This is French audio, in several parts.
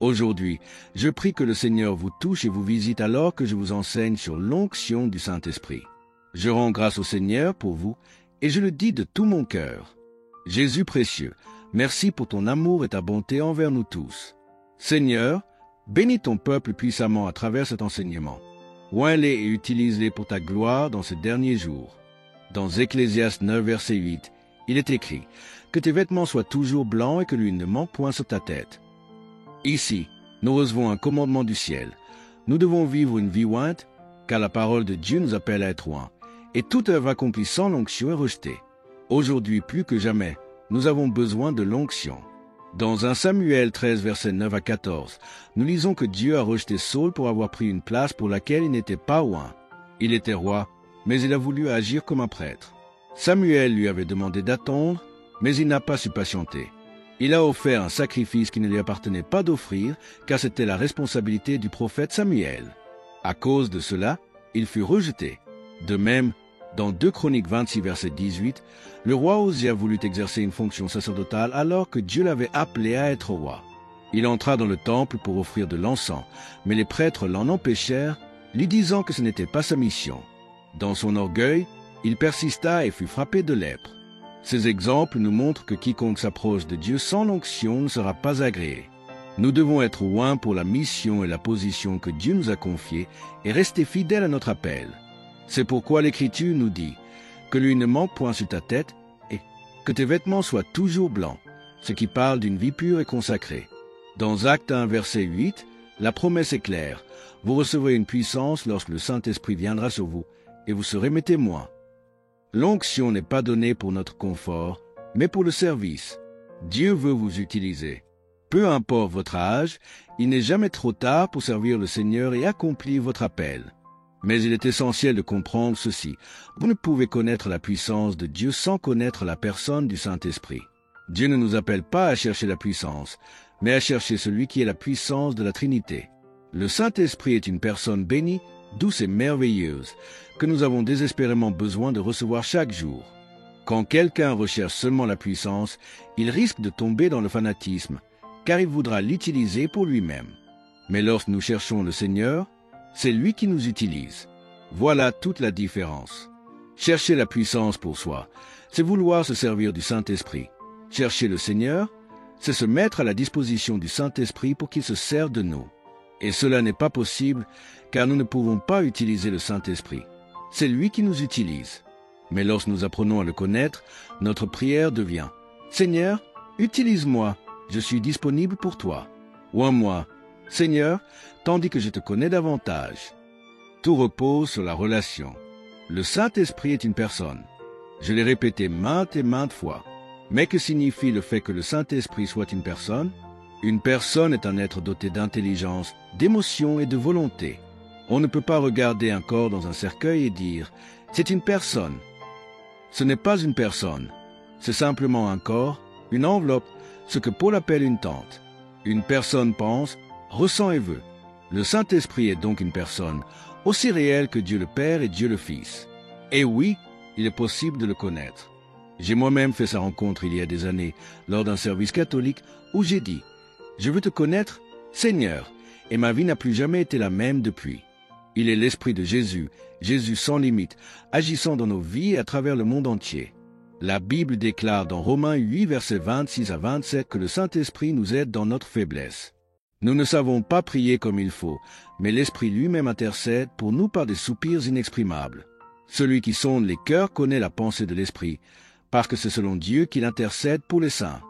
Aujourd'hui, je prie que le Seigneur vous touche et vous visite alors que je vous enseigne sur l'onction du Saint-Esprit. Je rends grâce au Seigneur pour vous et je le dis de tout mon cœur. Jésus précieux, merci pour ton amour et ta bonté envers nous tous. Seigneur, bénis ton peuple puissamment à travers cet enseignement. Oins-les et utilise-les pour ta gloire dans ces derniers jours. Dans Ecclésiaste 9, verset 8, il est écrit « Que tes vêtements soient toujours blancs et que l'huile ne manque point sur ta tête. » Ici, nous recevons un commandement du ciel. Nous devons vivre une vie ointe, car la parole de Dieu nous appelle à être oints, et toute œuvre accomplie sans l'onction est rejetée. Aujourd'hui, plus que jamais, nous avons besoin de l'onction. Dans 1 Samuel 13, versets 9 à 14, nous lisons que Dieu a rejeté Saul pour avoir pris une place pour laquelle il n'était pas oint. Il était roi, mais il a voulu agir comme un prêtre. Samuel lui avait demandé d'attendre, mais il n'a pas su patienter. Il a offert un sacrifice qui ne lui appartenait pas d'offrir, car c'était la responsabilité du prophète Samuel. À cause de cela, il fut rejeté. De même, dans 2 Chroniques 26, verset 18, le roi Osia voulut exercer une fonction sacerdotale alors que Dieu l'avait appelé à être roi. Il entra dans le temple pour offrir de l'encens, mais les prêtres l'en empêchèrent, lui disant que ce n'était pas sa mission. Dans son orgueil, il persista et fut frappé de lèpre. Ces exemples nous montrent que quiconque s'approche de Dieu sans l'onction ne sera pas agréé. Nous devons être oints pour la mission et la position que Dieu nous a confiée et rester fidèles à notre appel. C'est pourquoi l'Écriture nous dit que l'huile ne manque point sur ta tête et que tes vêtements soient toujours blancs, ce qui parle d'une vie pure et consacrée. Dans Actes 1, verset 8, la promesse est claire. Vous recevrez une puissance lorsque le Saint-Esprit viendra sur vous, et vous serez mes témoins. L'onction n'est pas donnée pour notre confort, mais pour le service. Dieu veut vous utiliser. Peu importe votre âge, il n'est jamais trop tard pour servir le Seigneur et accomplir votre appel. Mais il est essentiel de comprendre ceci. Vous ne pouvez connaître la puissance de Dieu sans connaître la personne du Saint-Esprit. Dieu ne nous appelle pas à chercher la puissance, mais à chercher celui qui est la puissance de la Trinité. Le Saint-Esprit est une personne bénie, douce et merveilleuse, que nous avons désespérément besoin de recevoir chaque jour. Quand quelqu'un recherche seulement la puissance, il risque de tomber dans le fanatisme, car il voudra l'utiliser pour lui-même. Mais lorsque nous cherchons le Seigneur, c'est lui qui nous utilise. Voilà toute la différence. Chercher la puissance pour soi, c'est vouloir se servir du Saint-Esprit. Chercher le Seigneur, c'est se mettre à la disposition du Saint-Esprit pour qu'il se serve de nous. Et cela n'est pas possible, car nous ne pouvons pas utiliser le Saint-Esprit. C'est lui qui nous utilise. Mais lorsque nous apprenons à le connaître, notre prière devient « Seigneur, utilise-moi, je suis disponible pour toi. » Ou en moi, « Seigneur, tandis que je te connais davantage. » Tout repose sur la relation. Le Saint-Esprit est une personne. Je l'ai répété maintes et maintes fois. Mais que signifie le fait que le Saint-Esprit soit une personne? Une personne est un être doté d'intelligence, d'émotion et de volonté. On ne peut pas regarder un corps dans un cercueil et dire « c'est une personne ». Ce n'est pas une personne. C'est simplement un corps, une enveloppe, ce que Paul appelle une tente. Une personne pense, ressent et veut. Le Saint-Esprit est donc une personne, aussi réelle que Dieu le Père et Dieu le Fils. Et oui, il est possible de le connaître. J'ai moi-même fait sa rencontre il y a des années, lors d'un service catholique, où j'ai dit « Je veux te connaître, Seigneur », et ma vie n'a plus jamais été la même depuis. Il est l'Esprit de Jésus, Jésus sans limite, agissant dans nos vies et à travers le monde entier. La Bible déclare dans Romains 8, versets 26 à 27 que le Saint-Esprit nous aide dans notre faiblesse. Nous ne savons pas prier comme il faut, mais l'Esprit lui-même intercède pour nous par des soupirs inexprimables. Celui qui sonde les cœurs connaît la pensée de l'Esprit, parce que c'est selon Dieu qu'il intercède pour les saints.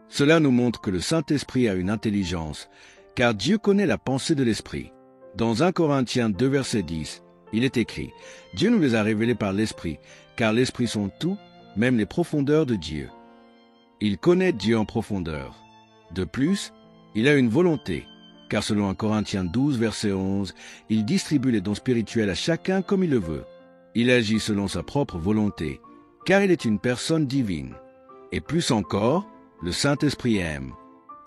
Cela nous montre que le Saint-Esprit a une intelligence, car Dieu connaît la pensée de l'Esprit. Dans 1 Corinthiens 2, verset 10, il est écrit « Dieu nous les a révélés par l'Esprit, car l'Esprit sont tout, même les profondeurs de Dieu. » Il connaît Dieu en profondeur. De plus, il a une volonté, car selon 1 Corinthiens 12, verset 11, il distribue les dons spirituels à chacun comme il le veut. Il agit selon sa propre volonté, car il est une personne divine. Et plus encore, le Saint-Esprit aime.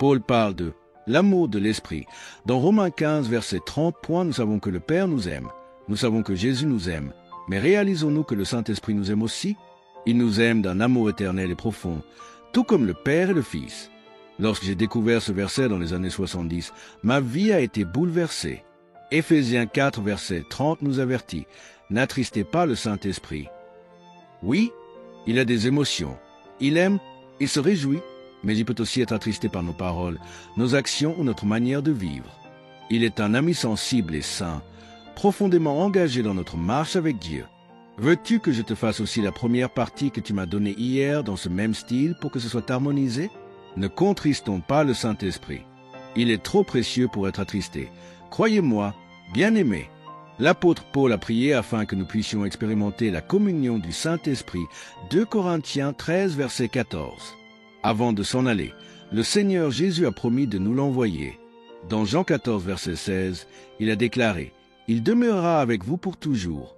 Paul parle de l'amour de l'Esprit. Dans Romains 15, verset 30, nous savons que le Père nous aime. Nous savons que Jésus nous aime. Mais réalisons-nous que le Saint-Esprit nous aime aussi? Il nous aime d'un amour éternel et profond, tout comme le Père et le Fils. Lorsque j'ai découvert ce verset dans les années 70, ma vie a été bouleversée. Éphésiens 4, verset 30 nous avertit, « N'attristez pas le Saint-Esprit. » Oui, il a des émotions. Il aime, il se réjouit, mais il peut aussi être attristé par nos paroles, nos actions ou notre manière de vivre. Il est un ami sensible et saint, profondément engagé dans notre marche avec Dieu. Veux-tu que je te fasse aussi la première partie que tu m'as donnée hier dans ce même style pour que ce soit harmonisé? Ne contristons pas le Saint-Esprit. Il est trop précieux pour être attristé. Croyez-moi, bien-aimé, l'apôtre Paul a prié afin que nous puissions expérimenter la communion du Saint-Esprit. 2 Corinthiens 13, verset 14. Avant de s'en aller, le Seigneur Jésus a promis de nous l'envoyer. Dans Jean 14, verset 16, il a déclaré « Il demeurera avec vous pour toujours ».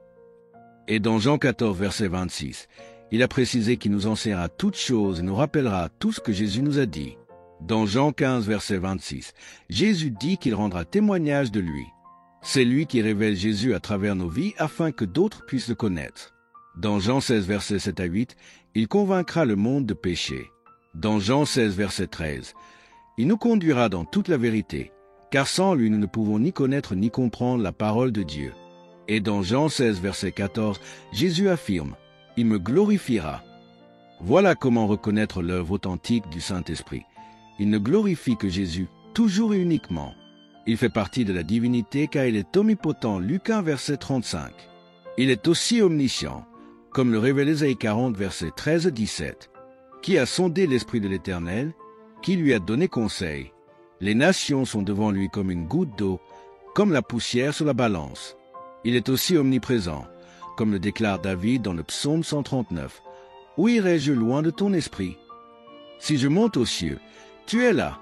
Et dans Jean 14, verset 26, il a précisé qu'il nous enseignera toutes choses et nous rappellera tout ce que Jésus nous a dit. Dans Jean 15, verset 26, Jésus dit qu'il rendra témoignage de lui. C'est lui qui révèle Jésus à travers nos vies afin que d'autres puissent le connaître. Dans Jean 16, verset 7 à 8, il convaincra le monde de péché. Dans Jean 16, verset 13, il nous conduira dans toute la vérité, car sans lui nous ne pouvons ni connaître ni comprendre la parole de Dieu. Et dans Jean 16, verset 14, Jésus affirme « Il me glorifiera ». Voilà comment reconnaître l'œuvre authentique du Saint-Esprit. Il ne glorifie que Jésus, toujours et uniquement. Il fait partie de la divinité car il est omnipotent, Luc 1, verset 35. Il est aussi omniscient, comme le révèle Ésaïe 40, verset 13 et 17. Qui a sondé l'Esprit de l'Éternel, qui lui a donné conseil. Les nations sont devant lui comme une goutte d'eau, comme la poussière sur la balance. Il est aussi omniprésent, comme le déclare David dans le psaume 139. « Où irai-je loin de ton esprit? Si je monte aux cieux, tu es là.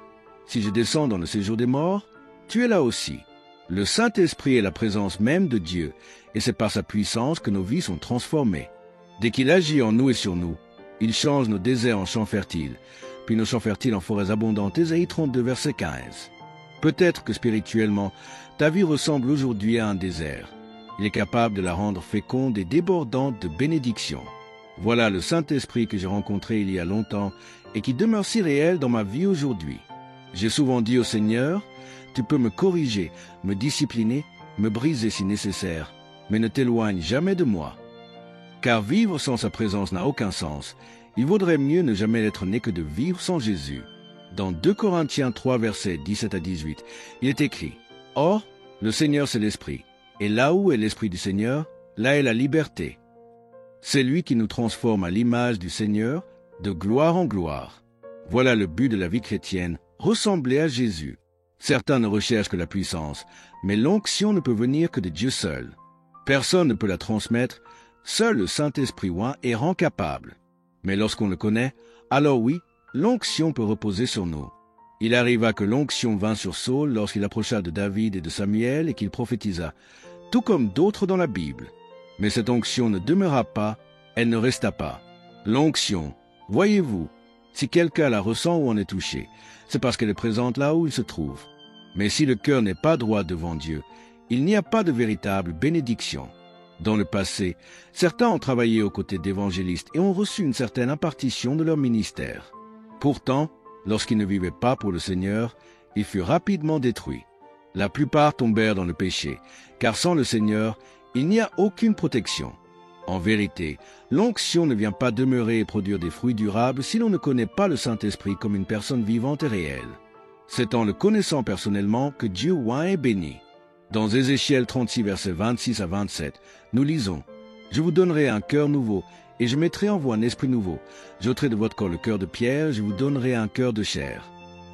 Si je descends dans le séjour des morts, tu es là aussi. » Le Saint-Esprit est la présence même de Dieu, et c'est par sa puissance que nos vies sont transformées. Dès qu'il agit en nous et sur nous, il change nos déserts en champs fertiles, puis nos champs fertiles en forêts abondantes. Ésaïe 32, verset 15. Peut-être que spirituellement, ta vie ressemble aujourd'hui à un désert. Il est capable de la rendre féconde et débordante de bénédictions. Voilà le Saint-Esprit que j'ai rencontré il y a longtemps et qui demeure si réel dans ma vie aujourd'hui. J'ai souvent dit au Seigneur, « Tu peux me corriger, me discipliner, me briser si nécessaire, mais ne t'éloigne jamais de moi. » Car vivre sans sa présence n'a aucun sens. Il vaudrait mieux ne jamais être né que de vivre sans Jésus. Dans 2 Corinthiens 3, versets 17 à 18, il est écrit, « Or, le Seigneur c'est l'Esprit. Et là où est l'Esprit du Seigneur, là est la liberté. » C'est lui qui nous transforme à l'image du Seigneur, de gloire en gloire. Voilà le but de la vie chrétienne, ressembler à Jésus. Certains ne recherchent que la puissance, mais l'onction ne peut venir que de Dieu seul. Personne ne peut la transmettre, seul le Saint-Esprit oint et rend capable. Mais lorsqu'on le connaît, alors oui, l'onction peut reposer sur nous. Il arriva que l'onction vint sur Saul lorsqu'il approcha de David et de Samuel et qu'il prophétisa, tout comme d'autres dans la Bible. Mais cette onction ne demeura pas, elle ne resta pas. L'onction, voyez-vous, si quelqu'un la ressent ou en est touché, c'est parce qu'elle est présente là où il se trouve. Mais si le cœur n'est pas droit devant Dieu, il n'y a pas de véritable bénédiction. Dans le passé, certains ont travaillé aux côtés d'évangélistes et ont reçu une certaine impartition de leur ministère. Pourtant, lorsqu'ils ne vivaient pas pour le Seigneur, ils furent rapidement détruits. La plupart tombèrent dans le péché, car sans le Seigneur, il n'y a aucune protection. En vérité, l'onction ne vient pas demeurer et produire des fruits durables si l'on ne connaît pas le Saint-Esprit comme une personne vivante et réelle. C'est en le connaissant personnellement que Dieu oint et bénit. Dans Ézéchiel 36, versets 26 à 27, nous lisons « Je vous donnerai un cœur nouveau, et je mettrai en vous un esprit nouveau. J'ôterai de votre corps le cœur de pierre, et je vous donnerai un cœur de chair.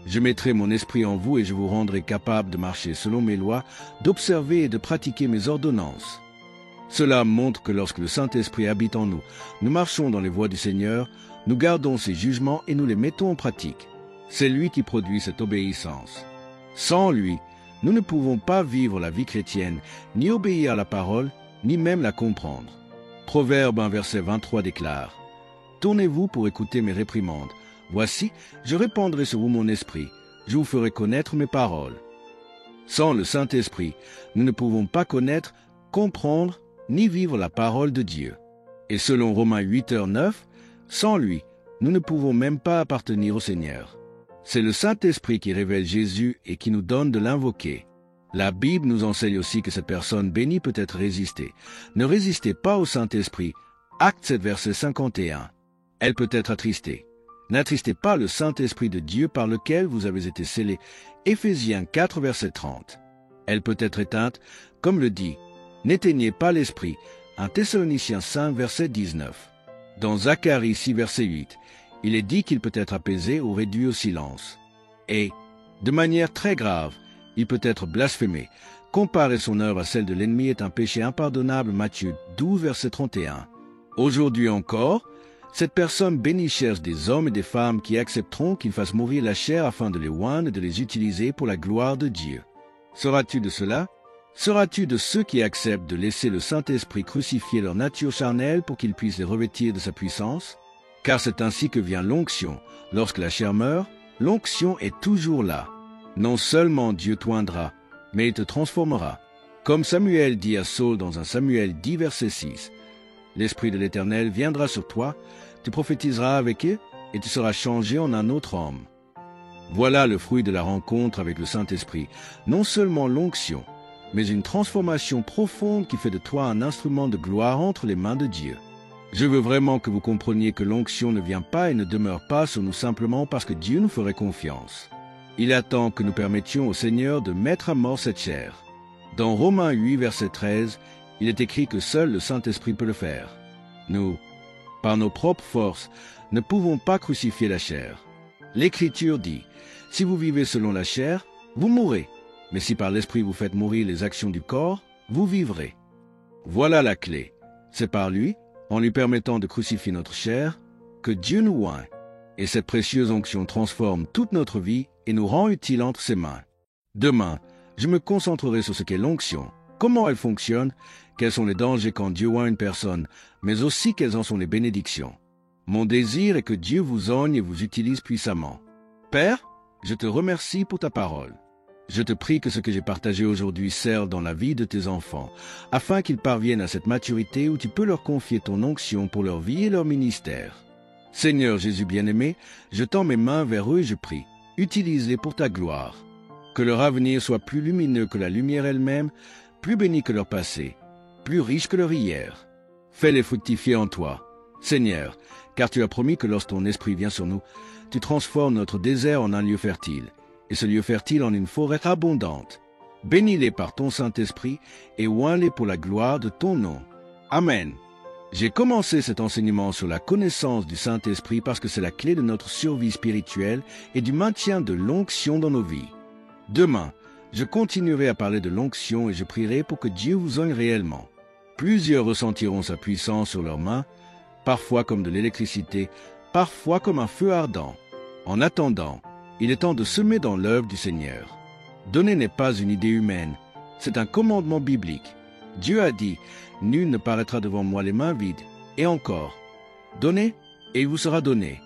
Je mettrai mon esprit en vous, et je vous rendrai capable de marcher selon mes lois, d'observer et de pratiquer mes ordonnances. » Cela montre que lorsque le Saint-Esprit habite en nous, nous marchons dans les voies du Seigneur, nous gardons ses jugements et nous les mettons en pratique. C'est lui qui produit cette obéissance. Sans lui, nous ne pouvons pas vivre la vie chrétienne, ni obéir à la parole, ni même la comprendre. Proverbe 1, verset 23 déclare « Tournez-vous pour écouter mes réprimandes. Voici, je répandrai sur vous mon esprit. Je vous ferai connaître mes paroles. » Sans le Saint-Esprit, nous ne pouvons pas connaître, comprendre, ni vivre la parole de Dieu. Et selon Romains 8, 9, sans lui, nous ne pouvons même pas appartenir au Seigneur. C'est le Saint-Esprit qui révèle Jésus et qui nous donne de l'invoquer. La Bible nous enseigne aussi que cette personne bénie peut être résistée. Ne résistez pas au Saint-Esprit. Acte 7, verset 51. Elle peut être attristée. N'attristez pas le Saint-Esprit de Dieu par lequel vous avez été scellés. Éphésiens 4, verset 30. Elle peut être éteinte, comme le dit « N'éteignez pas l'Esprit » 1 Thessaloniciens 5, verset 19. Dans Zacharie 6, verset 8, il est dit qu'il peut être apaisé ou réduit au silence. Et, de manière très grave, il peut être blasphémé. Comparer son œuvre à celle de l'ennemi est un péché impardonnable. Matthieu 12, verset 31. Aujourd'hui encore, cette personne bénie cherche des hommes et des femmes qui accepteront qu'il fasse mourir la chair afin de les oindre et de les utiliser pour la gloire de Dieu. Seras-tu de cela? Seras-tu de ceux qui acceptent de laisser le Saint-Esprit crucifier leur nature charnelle pour qu'il puisse les revêtir de sa puissance? Car c'est ainsi que vient l'onction. Lorsque la chair meurt, l'onction est toujours là. Non seulement Dieu t'oindra, mais il te transformera. Comme Samuel dit à Saul dans 1 Samuel 10, verset 6. L'Esprit de l'Éternel viendra sur toi, tu prophétiseras avec eux, et tu seras changé en un autre homme. Voilà le fruit de la rencontre avec le Saint-Esprit. Non seulement l'onction, mais une transformation profonde qui fait de toi un instrument de gloire entre les mains de Dieu. Je veux vraiment que vous compreniez que l'onction ne vient pas et ne demeure pas sur nous simplement parce que Dieu nous ferait confiance. Il attend que nous permettions au Seigneur de mettre à mort cette chair. Dans Romains 8, verset 13, il est écrit que seul le Saint-Esprit peut le faire. Nous, par nos propres forces, ne pouvons pas crucifier la chair. L'Écriture dit, « Si vous vivez selon la chair, vous mourrez. Mais si par l'Esprit vous faites mourir les actions du corps, vous vivrez. » Voilà la clé. C'est par lui, en lui permettant de crucifier notre chair, que Dieu nous oint. Et cette précieuse onction transforme toute notre vie et nous rend utiles entre ses mains. Demain, je me concentrerai sur ce qu'est l'onction, comment elle fonctionne, quels sont les dangers quand Dieu oint une personne, mais aussi quelles en sont les bénédictions. Mon désir est que Dieu vous oigne et vous utilise puissamment. Père, je te remercie pour ta parole. Je te prie que ce que j'ai partagé aujourd'hui serve dans la vie de tes enfants, afin qu'ils parviennent à cette maturité où tu peux leur confier ton onction pour leur vie et leur ministère. Seigneur Jésus bien-aimé, je tends mes mains vers eux et je prie. Utilise-les pour ta gloire. Que leur avenir soit plus lumineux que la lumière elle-même, plus béni que leur passé, plus riche que leur hier. Fais-les fructifier en toi. Seigneur, car tu as promis que lorsque ton esprit vient sur nous, tu transformes notre désert en un lieu fertile, et ce lieu fertile en une forêt abondante. Bénis-les par ton Saint-Esprit et oins-les pour la gloire de ton nom. Amen. J'ai commencé cet enseignement sur la connaissance du Saint-Esprit parce que c'est la clé de notre survie spirituelle et du maintien de l'onction dans nos vies. Demain, je continuerai à parler de l'onction et je prierai pour que Dieu vous oigne réellement. Plusieurs ressentiront sa puissance sur leurs mains, parfois comme de l'électricité, parfois comme un feu ardent. En attendant, il est temps de semer dans l'œuvre du Seigneur. Donner n'est pas une idée humaine, c'est un commandement biblique. Dieu a dit, « Nul ne paraîtra devant moi les mains vides. » Et encore, « Donnez, et il vous sera donné. »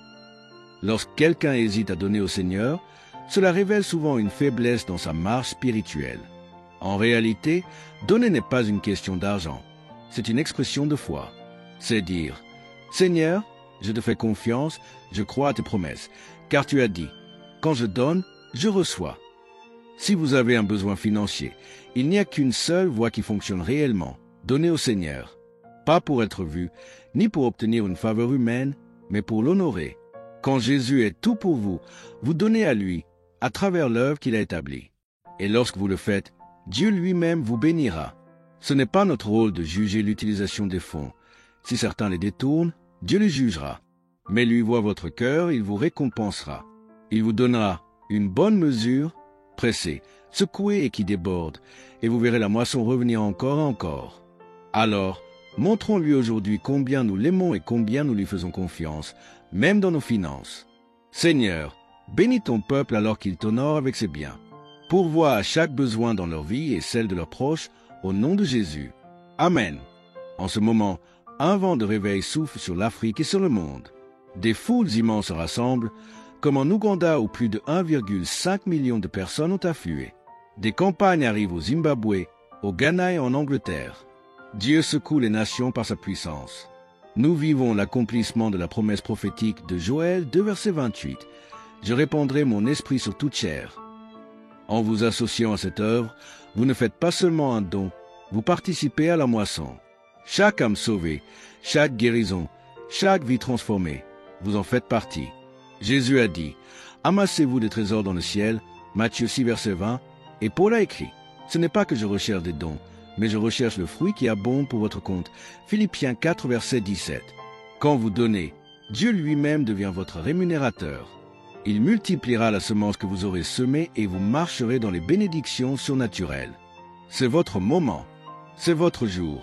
Lorsque quelqu'un hésite à donner au Seigneur, cela révèle souvent une faiblesse dans sa marche spirituelle. En réalité, donner n'est pas une question d'argent, c'est une expression de foi. C'est dire, « Seigneur, je te fais confiance, je crois à tes promesses, car tu as dit, « Quand je donne, je reçois. » Si vous avez un besoin financier, il n'y a qu'une seule voie qui fonctionne réellement, donner au Seigneur. Pas pour être vu, ni pour obtenir une faveur humaine, mais pour l'honorer. Quand Jésus est tout pour vous, vous donnez à lui, à travers l'œuvre qu'il a établie. Et lorsque vous le faites, Dieu lui-même vous bénira. Ce n'est pas notre rôle de juger l'utilisation des fonds. Si certains les détournent, Dieu les jugera. Mais lui voit votre cœur, il vous récompensera. Il vous donnera une bonne mesure, pressée, secouée et qui déborde, et vous verrez la moisson revenir encore et encore. Alors, montrons-lui aujourd'hui combien nous l'aimons et combien nous lui faisons confiance, même dans nos finances. Seigneur, bénis ton peuple alors qu'il t'honore avec ses biens. Pourvois à chaque besoin dans leur vie et celle de leurs proches, au nom de Jésus. Amen. En ce moment, un vent de réveil souffle sur l'Afrique et sur le monde. Des foules immenses se rassemblent, comme en Ouganda où plus de 1,5 million de personnes ont afflué. Des campagnes arrivent au Zimbabwe, au Ghana et en Angleterre. Dieu secoue les nations par sa puissance. Nous vivons l'accomplissement de la promesse prophétique de Joël 2, verset 28. je répandrai mon esprit sur toute chair. En vous associant à cette œuvre, vous ne faites pas seulement un don, vous participez à la moisson. Chaque âme sauvée, chaque guérison, chaque vie transformée, vous en faites partie. Jésus a dit, « Amassez-vous des trésors dans le ciel » Matthieu 6, verset 20, et Paul a écrit, « Ce n'est pas que je recherche des dons, mais je recherche le fruit qui abonde pour votre compte. » Philippiens 4, verset 17. Quand vous donnez, Dieu lui-même devient votre rémunérateur. Il multipliera la semence que vous aurez semée et vous marcherez dans les bénédictions surnaturelles. C'est votre moment, c'est votre jour.